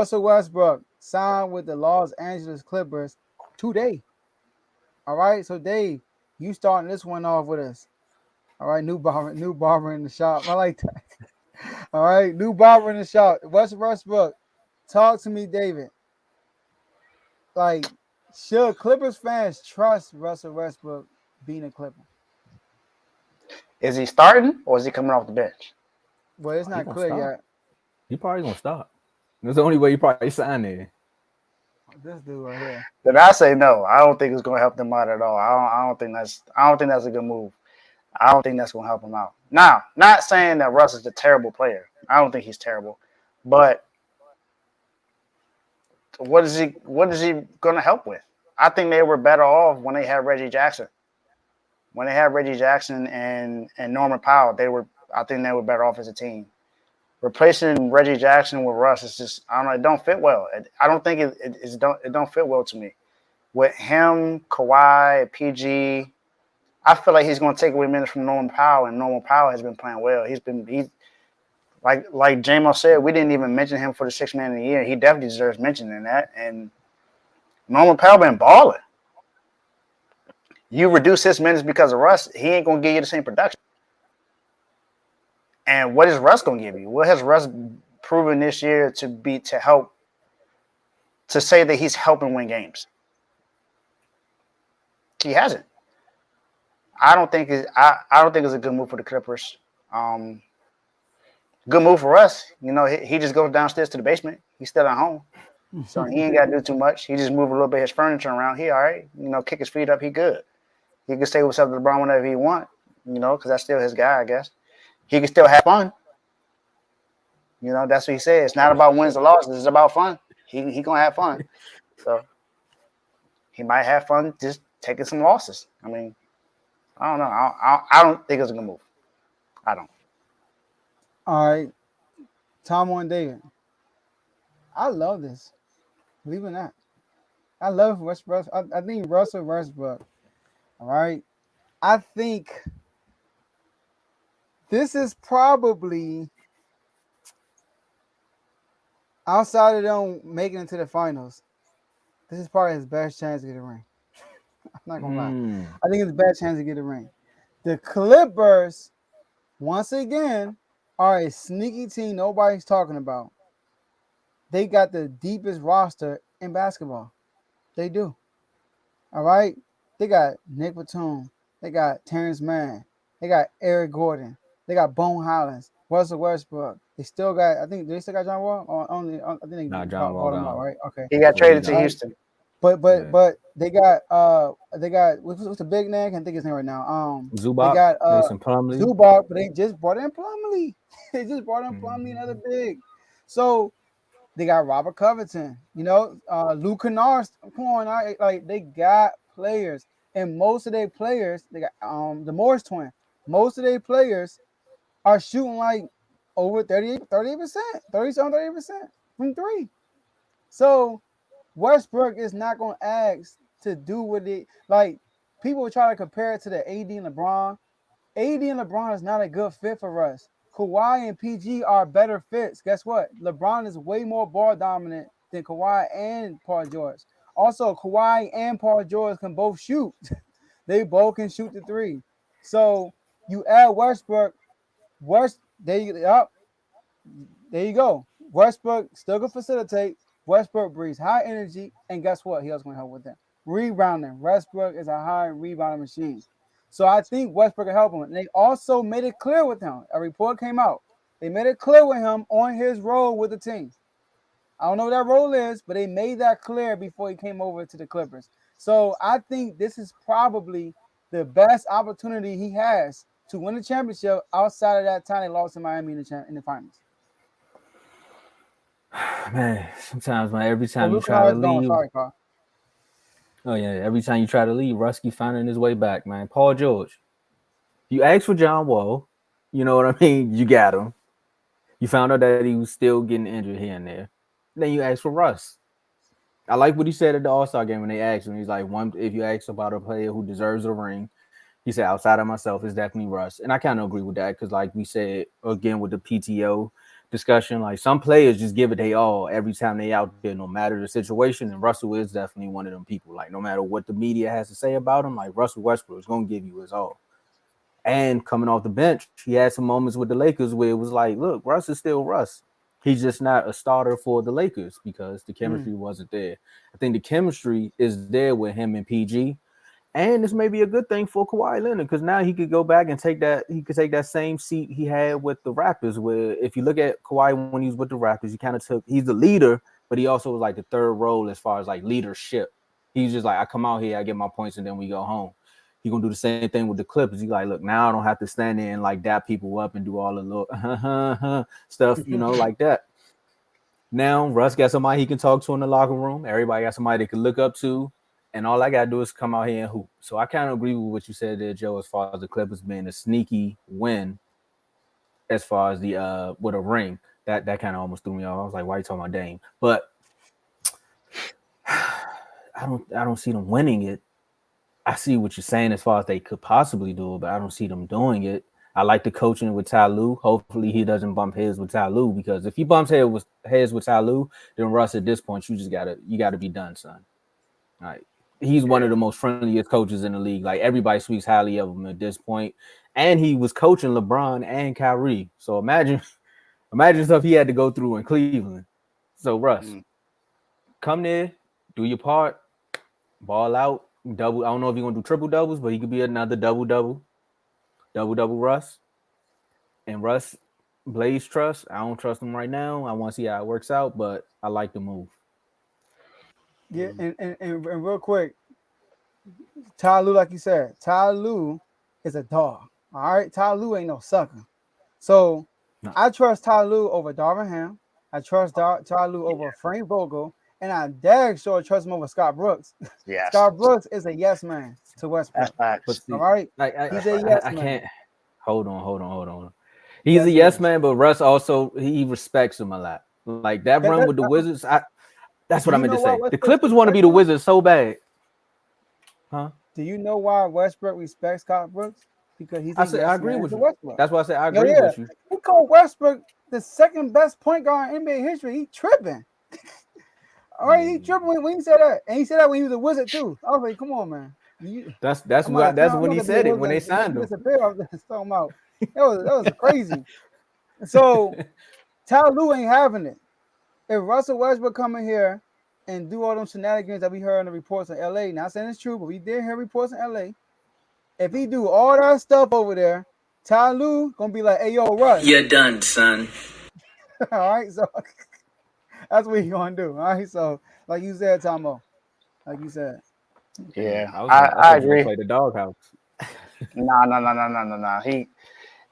Russell Westbrook signed with the Los Angeles Clippers today. All right, so Dave, you starting this one off with us. All right, new barber in the shop. I like that. All right, new barber in the shop. Westbrook, talk to me, David. Like, should Clippers fans trust Russell Westbrook being a Clipper? Is he starting or is he coming off the bench? Well, it's Oh, he not gonna clear start. yet. He probably gonna start. That's the only way he probably signed there. This dude right here. Then I say no. I don't think it's going to help them out at all. I don't think that's a good move. I don't think that's going to help him out. Now, not saying that Russ is a terrible player. I don't think he's terrible, but what is he going to help with? I think they were better off when they had Reggie Jackson. When they had Reggie Jackson and Norman Powell, I think they were better off as a team. Replacing Reggie Jackson with Russ is just I don't know. It don't fit well. I don't think it don't fit well to me. With him, Kawhi, PG, I feel like he's going to take away minutes from Norman Powell, and Norman Powell has been playing well. He's like J-Mo said, we didn't even mention him for the sixth man of the year. He definitely deserves mentioning that. And Norman Powell been balling. You reduce his minutes because of Russ, he ain't going to give you the same production. And what is Russ going to give you? What has Russ proven this year to help to say that he's helping win games? He hasn't. I don't think it's a good move for the Clippers. Good move for us. You know, he just goes downstairs to the basement. He's still at home. So he ain't got to do too much. He just move a little bit of his furniture around. He all right. You know, kick his feet up. He good. He can say what's up to LeBron whenever he want. You know, because that's still his guy, I guess. He can still have fun. You know, that's what he said. It's not about wins or losses. It's about fun. He gonna have fun. So he might have fun just taking some losses. I mean, I don't know. I don't think it's a good move. I don't. All right, Tom and David. I love this. Believe it or not, I love Westbrook. I think Russell Westbrook. All right, I think this is probably outside of them making it to the finals. This is probably his best chance to get a ring. I'm not gonna lie. I think it's his best chance to get a ring. The Clippers, once again, are a sneaky team nobody's talking about. They got the deepest roster in basketball. They do. All right. They got Nick Batum. They got Terrence Mann. They got Eric Gordon. They got Bone Hollins, Russell Westbrook. They still got. I think they still got John Wall. I think they Nah, John Wall bought him out. gone. Right. Okay. He got Yeah, he traded to gone. Houston. But Yeah. they got what's the big name? I can't think of his name right now. They Zubac, got Mason Plumlee. Zubac, but they just brought in Plumlee. They just brought in Plumlee, another Mhm. big. So they got Robert Covington, Luke Kennard. Come on, like they got players, and most of their players, they got the Morris twin. Most of their players are shooting like over 30%, 30% from three. So Westbrook is not going to ask to do what it like. People try to compare it to the AD and LeBron. AD and LeBron is not a good fit for us. Kawhi and PG are better fits. Guess what? LeBron is way more ball dominant than Kawhi and Paul George. Also, Kawhi and Paul George can both shoot. They both can shoot the three. So you add Westbrook. There you go. Westbrook still can facilitate. Westbrook breathes high energy, and guess what? He also going to help with that rebounding. Westbrook is a high rebounding machine. So I think Westbrook will help him. And they also made it clear with him. A report came out. They made it clear with him on his role with the team. I don't know what that role is, but they made that clear before he came over to the Clippers. So I think this is probably the best opportunity he has to win the championship outside of that time they lost to Miami in the finals. Man, sometimes, man, every Oh, time you Luke try to Kennard's gone. leave, Sorry, Carl. oh yeah, every time you try to leave, Rusky finding his way back, man. Paul George, you asked for John Wall, you know what I mean? You got him. You found out that he was still getting injured here and there. Then you asked for Russ. I like what he said at the All-Star game when they asked him. He's like, one, if you ask about a player who deserves a ring, he said, outside of myself, it's definitely Russ. And I kind of agree with that because, like we said, again, with the PTO, discussion. Like some players just give it they all every time they out there, no matter the situation. And Russell is definitely one of them people. Like no matter what the media has to say about him, like Russell Westbrook is gonna give you his all. And coming off the bench, he had some moments with the Lakers where it was like, look, Russ is still Russ. He's just not a starter for the Lakers because the chemistry wasn't there. I think the chemistry is there with him and PG. And this may be a good thing for Kawhi Leonard because now he could go back and take that same seat he had with the Raptors. Where if you look at Kawhi when he was with the Raptors, he's the leader, but he also was like the third role as far as like leadership. He's just like, I come out here, I get my points, and then we go home. He's gonna do the same thing with the Clippers. He's like, look, now I don't have to stand there and like dap people up and do all the little stuff, like that. Now Russ got somebody he can talk to in the locker room. Everybody got somebody they can look up to. And all I gotta do is come out here and hoop. So I kind of agree with what you said there, Joe, as far as the Clippers being a sneaky win, as far as the with a ring. That kind of almost threw me off. I was like, why are you talking about Dame? But I don't see them winning it. I see what you're saying as far as they could possibly do it, but I don't see them doing it. I like the coaching with Ty Lue. Hopefully he doesn't bump heads with Ty Lue, because if he bumps heads with Ty Lue, then Russ at this point you gotta be done, son. All right. He's one of the most friendliest coaches in the league. Like everybody speaks highly of him at this point. And he was coaching LeBron and Kyrie. So imagine stuff he had to go through in Cleveland. So Russ, come there, do your part, ball out, double. I don't know if you're gonna do triple doubles, but he could be another double Russ. And Russ, Blaze trust. I don't trust him right now. I want to see how it works out, but I like the move. Yeah, and real quick, Ty Lue, like you said, Ty Lue is a dog. All right, Ty Lue ain't no sucker. So I trust Ty Lue over Darvin Ham. I trust Ty Lue over Frank Vogel, and I dare sure trust him over Scott Brooks. Yes. Scott Brooks is a yes man to Westbrook. All right, he's a yes man. I can't. Hold on. He's a yes man, but Russ also he respects him a lot. Like that run with the Wizards, that's what I meant to say. The Clippers want to be the Wizards so bad. Huh? Do you know why Westbrook respects Scott Brooks? Because I agree with you. Westbrook. That's why I said I agree with you. He called Westbrook the second best point guard in NBA history. He tripping. All right, he tripping when he said that. And he said that when he was a Wizard too. I was like, come on, man. That's when he said it, when they signed him. That was crazy. So Ty Lue ain't having it. If Russell Westbrook come in here and do all them shenanigans that we heard in the reports in LA, not saying it's true, but we did hear reports in LA. If he do all that stuff over there, Ty Lue gonna be like, hey, yo, Russ. You're done, son. All right, so that's what he gonna do. All right, so like you said, Tomo, like you said. Yeah, I agree. Play the doghouse. No.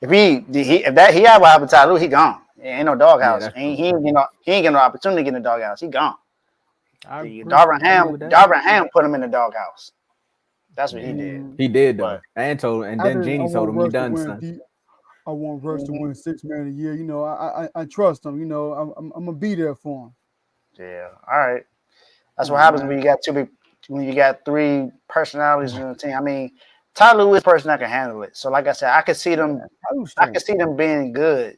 If he ever have a Ty Lue, he gone. Ain't no doghouse. He ain't get no opportunity to get in the doghouse. He gone. Darvin Ham put him in the doghouse. That's what he did. He did though. And then Jeannie told him, "You done, son." I want Russ to win 6 man a year. You know, I trust him. You know, I'm gonna be there for him. Yeah. All right. That's what happens when you got three personalities in the team. I mean, Ty Lue is a person that can handle it. So, like I said, I could see them being good,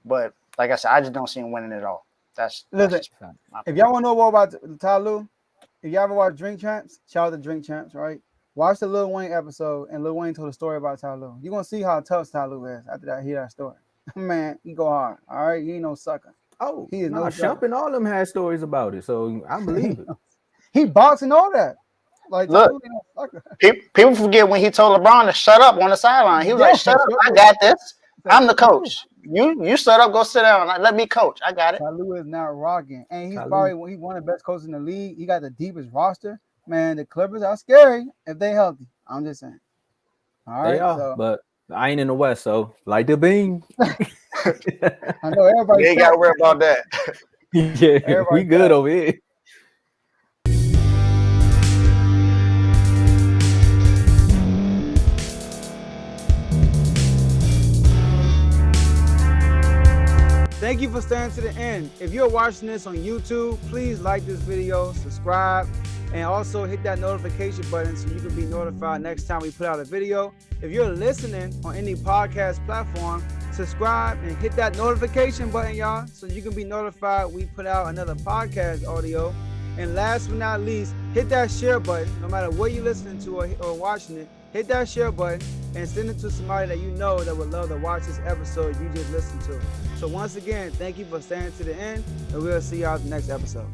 but like I said, I just don't see him winning it all. Listen, if y'all want to know more about Ty Lue, if y'all ever watch Drink Champs, shout out to Drink Champs, right? Watch the Lil Wayne episode, and Lil Wayne told a story about Ty Lue. You're gonna see how tough Ty Lue is after that. Hear that story, man. He go hard. All right, he ain't no sucker. Oh, he is no Shump and all them had stories about it, so I believe it. He boxing all that. Like, look, people forget when he told LeBron to shut up on the sideline. He was like, "Shut up, I got this. I'm the coach. You shut up, go sit down. Let me coach. I got it." Ty Lue is not rocking, and he's probably one of the best coaches in the league. He got the deepest roster. Man, the Clippers are scary if they healthy. I'm just saying. All right, they are, but I ain't in the West, so like the beam. I know everybody. You ain't got to worry about that. Yeah, everybody we good over here. Thank you for staying to the end. If you're watching this on YouTube, please like this video, subscribe, and also hit that notification button so you can be notified next time we put out a video. If you're listening on any podcast platform, subscribe, and hit that notification button, y'all, so you can be notified we put out another podcast audio. And last but not least, hit that share button. No matter what you're listening to or watching it, hit that share button and send it to somebody that you know that would love to watch this episode you just listened to. So once again, thank you for staying to the end, and we'll see y'all at the next episode.